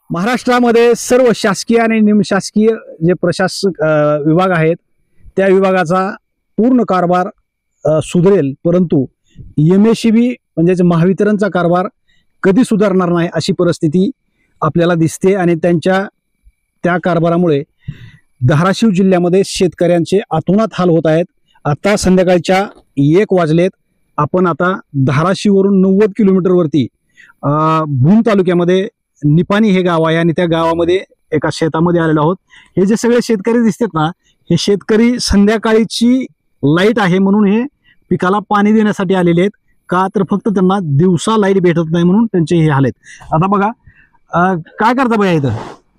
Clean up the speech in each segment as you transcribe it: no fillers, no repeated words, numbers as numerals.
महाराष्ट्रामध्ये सर्व शासकीय आणि निमशासकीय जे प्रशासक विभाग आहेत त्या विभागाचा पूर्ण कारभार सुधरेल, परंतु MSEB म्हणजे महावितरणचा कारभार कधी सुधारणार नाही अशी परिस्थिती आपल्याला दिसते। आणि त्या कारभारामुळे धाराशिव जिल्ह्यामध्ये शेतकऱ्यांचे अतोनात हाल होत आहेत। आता संध्याकाळच्या 1 वाजलेत। आपण आता धाराशिववरून 90 किलोमीटरवरती भूम तालुक्यामध्ये निपाणी हे गाव आहे आणि त्या गावामध्ये एका शेतामध्ये आलेलो आहोत। हे जे सगळे शेतकरी दिसतात ना, हे शेतकरी संध्याकाळची लाईट आहे म्हणून हे पिकाला पाणी देण्यासाठी आलेले आहेत का, तर फक्त त्यांना दिवसा लाईट भेटत नाही म्हणून त्यांचे हे हाल आहेत। आता बघा काय करता भैया इथं?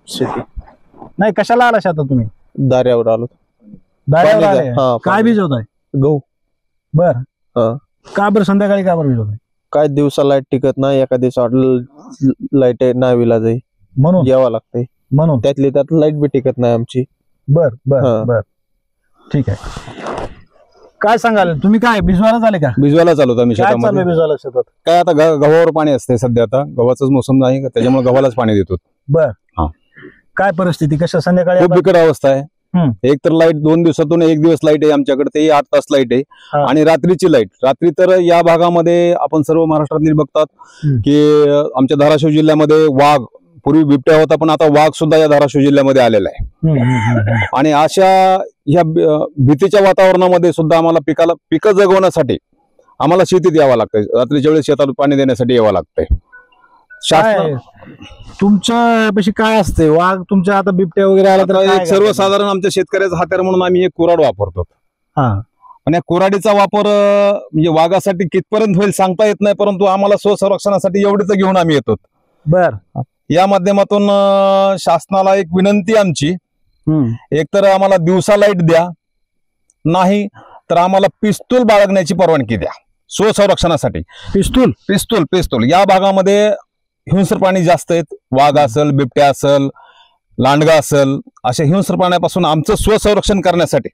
शेती नाही, कशाला आला शेतात तुम्ही? दाऱ्यावर आलो। दाऱ्यावर आले? काय भिजवताय? गहू। बर, का बरं संध्याकाळी का बरं भिजवताय? काय दिवसा लाईट टिकत नाही, एका दिवसात लाईट नाही विला जाई म्हणून यावं लागतंय, म्हणून त्यातली त्यात लाईट बी टिकत नाही आमची। बर बर बर, ठीक आहे। काय सांगाल तुम्ही? काय भिजवायला झाले का? भिजवायला चालू आम्ही काय चालू शेतामध्ये। आहे भिजवायला शेतात? काय आता गव्हावर पाणी असते सध्या, आता गव्हाचाच मोसम नाही त्याच्यामुळे गव्हालाच पाणी देतो। बर, हा। काय परिस्थिती कशा संध्याकाळी? खूप बिकट अवस्था आहे। एक तर लाईट 2 दिवसातून 1 दिवस लाईट आहे आमच्याकडे, ते 8 तास लाईट आहे। आणि रात्रीची लाईट, रात्री तर या भागामध्ये आपण सर्व महाराष्ट्रातली बघतात की आमच्या धाराशिव जिल्ह्यामध्ये वाघ, पूर्वी बिबट्या होता पण आता वाघ सुद्धा या धाराशिव जिल्ह्यामध्ये आलेला आहे। आणि अशा ह्या भीतीच्या वातावरणामध्ये सुद्धा आम्हाला पिकं जगवण्यासाठी आम्हाला शेतीत यावं लागतंय, रात्रीच्या वेळेस शेतात पाणी देण्यासाठी यावं लागतंय। तुमच्यापाशी काय असते? वाघ तुमच्या आता बिबट्या वगैरे आला तर एक सर्वसाधारण आमच्या शेतकऱ्याचा हात्यार म्हणून आम्ही एक कुऱ्हाड वापरतो। आणि या कुऱ्हाडीचा वापर म्हणजे वाघासाठी कितपर्यंत होईल सांगता येत नाही, परंतु आम्हाला स्वसंरक्षणासाठी एवढीच घेऊन आम्ही येतो। बर, या माध्यमातून शासनाला एक विनंती आमची, एक तर आम्हाला दिवसा लाईट द्या, नाही तर आम्हाला पिस्तूल बाळगण्याची परवानगी द्या स्वसंरक्षणासाठी। पिस्तूल पिस्तूल पिस्तूल या भागामध्ये हिंस्र प्राणी जास्त आहेत, वाघ असेल, बिबट्या असेल, लांडगा असेल, अशा हिंस्र प्राण्यापासून आमचं स्वसंरक्षण करण्यासाठी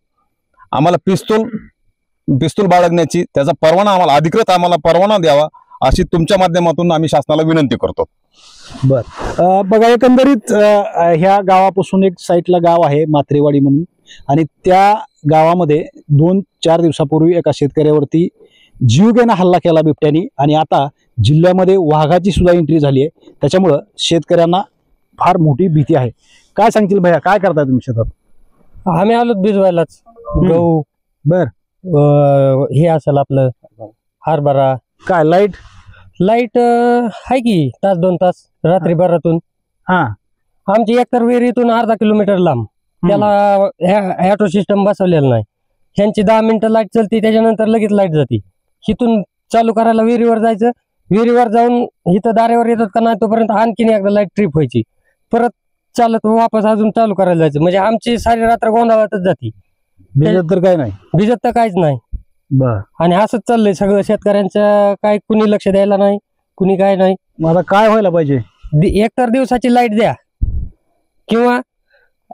आम्हाला पिस्तूल बाळगण्याची त्याचा परवाना आम्हाला परवाना द्यावा अशी तुमच्या माध्यमातून आम्ही शासनाला विनंती करतो। बर, बघा एकंदरीत ह्या गावापासून एक साईडला गाव आहे मात्रेवाडी म्हणून, आणि त्या गावामध्ये 2-4 दिवसापूर्वी एका शेतकऱ्यावरती जीवघेणा हल्ला केला बिबट्यानी, आणि आता जिल्ह्यामध्ये वाघाची सुद्धा एंट्री झाली आहे। त्याच्यामुळं शेतकऱ्यांना फार मोठी भीती आहे। काय सांगतील भैया, काय करताय तुम्ही शेतात? आम्ही आलो भिजवायलाच गहू। बर, हे असेल आपलं हरभरा। काय लाईट आहे की 1-2 तास रात्री भरातून। आमची एकतर विहिरीतून अर्धा किलोमीटर लांब, त्याला ऑटो सिस्टम बसवलेला नाही। ह्यांची 10 मिनिटं लाईट चलती, त्याच्यानंतर लगेच लाईट जाती। इथून चालू करायला विहिरीवर जायचं, विहिरीवर जाऊन इथं दारेवर येतात का नाही तोपर्यंत आणखीन एकदा लाईट ट्रिप व्हायची, परत चालत वापस अजून चालू करायला जायचं। म्हणजे आमची सारी रात्र गोंधळातच जाती। भिजत तर काय नाही? भिजत तर काहीच नाही। बर, आणि असंच चाललंय सगळं शेतकऱ्यांचं, काय कुणी लक्ष द्यायला नाही, कुणी काय नाही। आता काय व्हायला पाहिजे? एकतर दिवसाची लाईट द्या, किंवा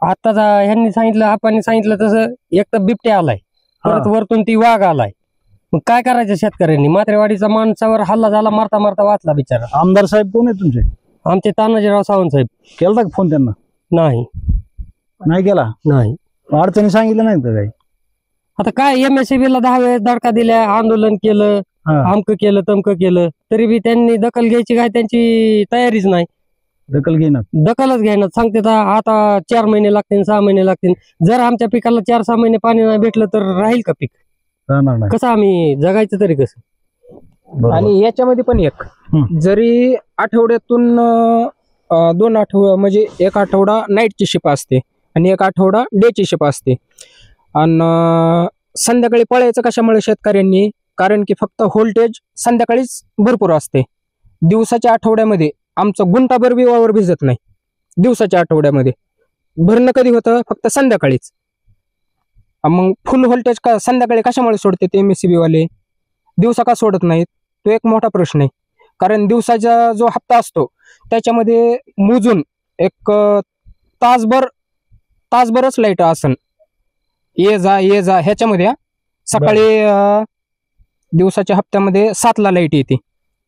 आता ह्यांनी सांगितलं, आपण सांगितलं तसं, एक तर बिबट्या आलाय, परत वरतून ती वाघ आलाय। मग काय करायचं शेतकऱ्यांनी? मात्रेवाडीचा माणसावर हल्ला झाला, मारता मारता वाचला बिचारा। आमदार साहेब कोण आहे तुमचे? आमचे तानाजीराव सावंत साहेब। केला का फोन त्यांना? नाही केला? नाही। अडचणी सांगितलं नाही तर काही? आता काय MSEB ला 10 वेळेस धडका दिल्या, आंदोलन केलं, अमकं केलं तमकं केलं, तरी बी त्यांनी दखल घ्यायची काय त्यांची तयारीच नाही। दखलच घेणार सांगते आता 4 महिने लागतील, 6 महिने लागतील। जर आमच्या पिकाला 4-6 महिने पाणी नाही भेटलं तर राहील का पीक? कसं आम्ही जगायचं तरी कसं? आणि याच्यामध्ये पण एक, जरी आठवड्यातून 2 आठवडे म्हणजे 1 आठवडा नाईटची शिप असते आणि 1 आठवडा डेची शिप असते। आणि संध्याकाळी पळायचं कशामुळे शेतकऱ्यांनी? कारण की फक्त व्होल्टेज संध्याकाळीच भरपूर असते। दिवसाच्या आठवड्यामध्ये आमचं गुंठाभर बी वावर भिजत नाही। दिवसाच्या आठवड्यामध्ये भरणं कधी होतं? फक्त संध्याकाळीच। मग फुल व्होल्टेज का संध्याकाळी कशामुळे सोडते ते MSEB वाले? दिवसा का सोडत नाहीत? तो एक मोठा प्रश्न आहे। कारण दिवसाचा जो हप्ता असतो त्याच्यामध्ये मोजून एक तासभरच लाईट असन, ये जा ह्याच्यामध्ये। सकाळी दिवसाच्या हप्त्यामध्ये 7 ला लाईट येते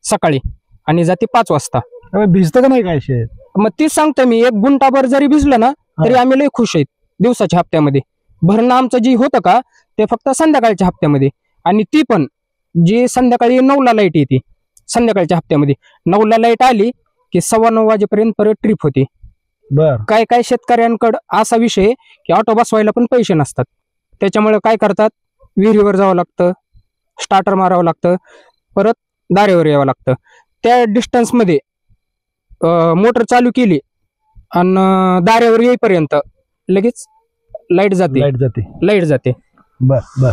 सकाळी आणि जाते 5 वाजता। भिजतं का नाही काय शेत? मग तीच सांगतो मी, 1 गुंठाभर जरी भिजलं ना तरी आम्ही लय खुश आहेत दिवसाच्या हप्त्यामध्ये. भरणं आमचं जी होतं का ते फक्त संध्याकाळच्या हप्त्यामध्ये, आणि ती पण जी संध्याकाळी 9ला लाईट येते संध्याकाळच्या हप्त्यामध्ये. 9ला लाईट आली की 9:15 वाजेपर्यंत परत ट्रिप होती. बर. काय काय शेतकऱ्यांकडे असा विषय की ऑटो बसवायला पण पैसे नसतात, त्याच्यामुळे काय करतात, विहिरीवर जावं लागतं, स्टार्टर मारावं लागतं, परत दारेवर यावं लागतं. त्या डिस्टन्समध्ये मोटर चालू केली आणि दारेवर येईपर्यंत लगेच लाईट जाते. बर बर.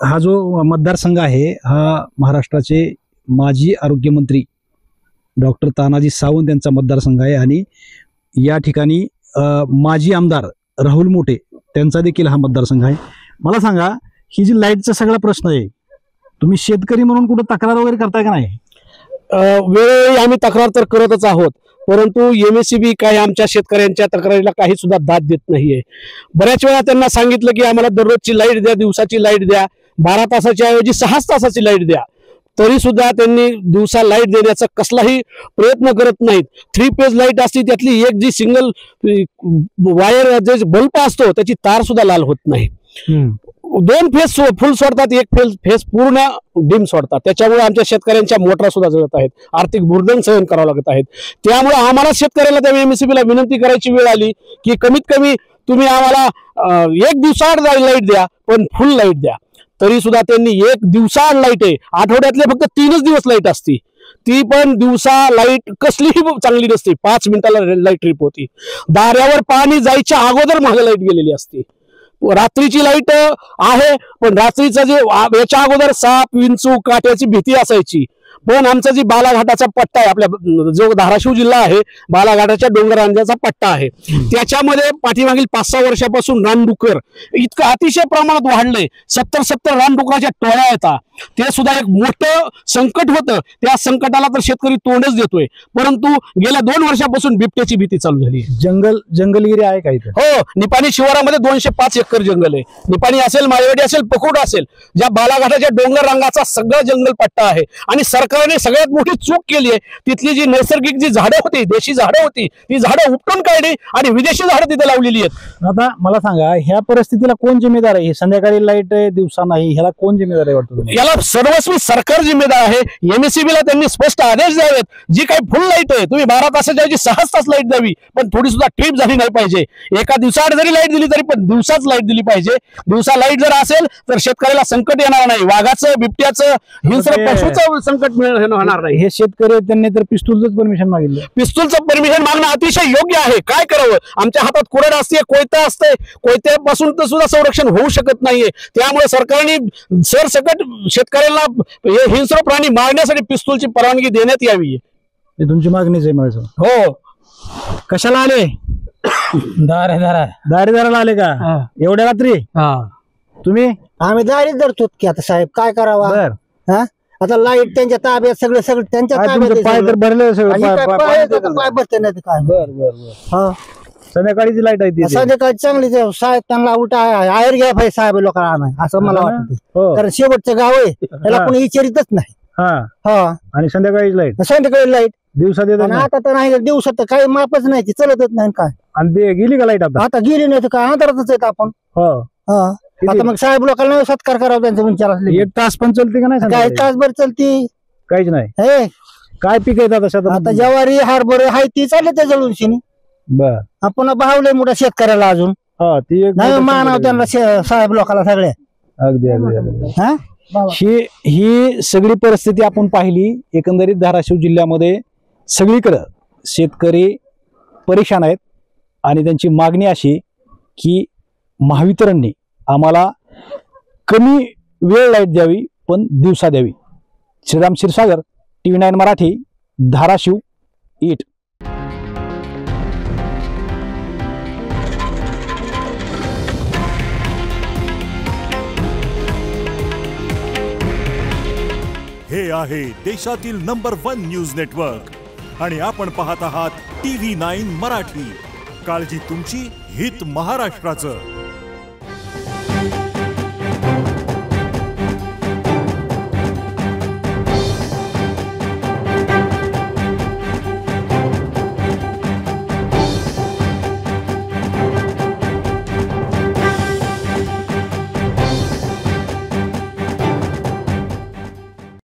हा जो मतदारसंघ आहे हा महाराष्ट्राचे माजी आरोग्यमंत्री डॉक्टर तानाजी सावंत यांचा मतदारसंघ आहे, आणि या ठिकाणी माजी आमदार राहुल मोठे त्यांचा देखील हा मतदारसंघ आहे. मला सांगा, ही जी लाईटचा सगळा प्रश्न आहे, तुम्ही शेतकरी म्हणून कुठं तक्रार वगैरे करताय का नाही? वेळोवेळी आम्ही तक्रार तर करतच आहोत, परंतु MSEB काय आमच्या शेतकऱ्यांच्या तक्रारीला काही सुद्धा दाद देत नाहीये. बऱ्याच वेळा त्यांना सांगितलं की आम्हाला दररोजची लाईट द्या, दिवसाची लाईट द्या, 12 तासाच्या ऐवजी 6 तासाची लाईट द्या, तरी सुद्धा त्यांनी दिवसा लाईट देण्याचा कसलाही प्रयत्न करत नाहीत. 3 फेज लाईट असते, त्यातली एक जी सिंगल वायर जे बल्ब असतो त्याची तार सुद्धा लाल होत नाही. 2 फेज फुल सोडतात, 1 फेज पूर्ण डिम सोडतात. त्याच्यामुळे आमच्या शेतकऱ्यांच्या मोटरा सुद्धा जळत आहेत, आर्थिक भुर्दंड सहन करावं लागत आहेत. त्यामुळे आम्हाला शेतकऱ्याला त्या MSEB ला विनंती करायची वेळ आली की कमीत कमी तुम्ही आम्हाला 1 दिवसाआड लाईट द्या, पण फुल लाईट द्या. तरी सुद्धा त्यांनी 1 दिवसाआड लाईट आहे, आठवड्यातले फक्त 3च दिवस लाईट असती, ती पण दिवसा लाईट कसलीही चांगली नसते. 5 मिनिटाला लाईट ट्रिप होती. दाऱ्यावर पाणी जायच्या अगोदर मागे लाईट गेलेली असते. रात्रीची लाईट आहे, पण रात्रीचं जे याच्या अगोदर साप, विंचू, काट्याची भीती असायची. पण आमचा जी बालाघाटाचा पट्टा आहे, आपल्या जो धाराशिव जिल्हा आहे, बालाघाटाच्या डोंगरांचा पट्टा आहे, त्याच्यामध्ये पाठीमागील 5-6 वर्षापासून रानडुकर इतकं अतिशय प्रमाणात वाढलंय. 70 रानडुकराच्या टोळ्या येतात. ते सुद्धा एक मोठं संकट होतं. त्या संकटाला तर शेतकरी तोंडच देतोय, परंतु गेल्या 2 वर्षापासून बिबट्याची भीती चालू झाली. जंगलगिरी आहे का इथं? हो, निपाणी शिवारामध्ये 205 एकर जंगल आहे. निपाणी असेल, माळेवाडी असेल, पकोड असेल, ज्या बालाघाटाच्या डोंगर रंगाचा सगळा जंगल पट्टा आहे. आणि सरकारने सगळ्यात मोठी चूक केली आहे, तिथली जी नैसर्गिक जी झाडं होती, देशी झाडं होती, ती झाडं उपटून काढली आणि विदेशी झाडं तिथे लावलेली आहेत. आता मला सांगा, ह्या परिस्थितीला कोण जिम्मेदार आहे? संध्याकाळी लाईट दिवसा नाही, ह्याला कोण जिम्मेदार आहे वाटतं? याला सर्वस्वी सरकार जिम्मेदार आहे. MSEB ला त्यांनी स्पष्ट आदेश द्यावेत, जी काही फुल लाईट आहे तुम्ही 12 तासाच्या ऐवजी 6 तास लाईट द्यावी, पण थोडी सुद्धा ट्रिप झाली नाही पाहिजे. एका दिवसाआड जरी लाईट दिली तरी पण दिवसाच लाईट दिली पाहिजे. दिवसा लाईट जर असेल तर शेतकऱ्याला संकट येणार नाही, वाघाचं, बिबट्याचं, हिंस्र पशुचं संकट होणार नाही. हे शेतकरी त्यांनी तर पिस्तूलचं परमिशन मागितलं. पिस्तूलचं परमिशन मागणं अतिशय योग्य आहे. काय करावं, आमच्या हातात कुऱ्हाड असते, कोयता असते, कोयत्यापासून तर सुद्धा संरक्षण होऊ शकत नाहीये. त्यामुळे सरकारने सरसकट शेतकऱ्यांना हे हिंस्र प्राणी मारण्यासाठी पिस्तूलची परवानगी देण्यात यावी. तुमची मागणीच आहे माझं. हो. कशाला आले? दारेदाराला आले का एवढ्या रात्री? तुम्ही? आम्ही दारी धरतो की आता साहेब, काय करावा? बर. आता लाईट त्यांच्या ताब्यात, सगळं त्यांच्या ताब्यात. पाय तर भरले सगळं. पाय भरते नाही काय. बर बर बर. संध्याकाळीची लाईट आहे ती. संध्याकाळी चांगली साहेब, त्यांना उलटा आयर घ्या पाहिजे साहेब लोकांना, असं मला वाटतं. कारण शेवटचं गाव आहे, त्याला कोणी विचारितच नाही. आणि संध्याकाळी लाईट, संध्याकाळी लाईट दिवसा देत. आता तर नाही, दिवसात तर काही मापच नाही, ती चलतच नाही काय. आणि ते गेली का लाईट? आता गेली नाही तर काय, अंधारातच आहेत आपण. आता मग साहेब लोकांना सत्कार करावा त्यांचा विचार असले. 1 तास पण चलते का नाही? काय तासभर चलती, काहीच नाही. हे काय पीक येतात शेतात? आता ज्वारी, हरभरे हाय ती चालले त्या जळून शिनी. बर. आपण भावले मोठा शेतकऱ्याला अजून ती एक नाही मानाव त्यांना साहेब लोकांना सगळ्या. अगदी अगदी. ही सगळी परिस्थिती आपण पाहिली. एकंदरीत धाराशिव जिल्ह्यामध्ये सगळीकडे शेतकरी परेशान आहेत आणि त्यांची मागणी अशी की महावितरणने आम्हाला कमी वेळ लाईट द्यावी, पण दिवसा द्यावी. श्रीराम क्षीरसागर, TV9 मराठी, धाराशिव ईट. हे आहे देशातील नंबर 1 न्यूज नेटवर्क आणि आपण पाहत आहात TV9 मराठी. काळजी तुमची, हित महाराष्ट्राचं.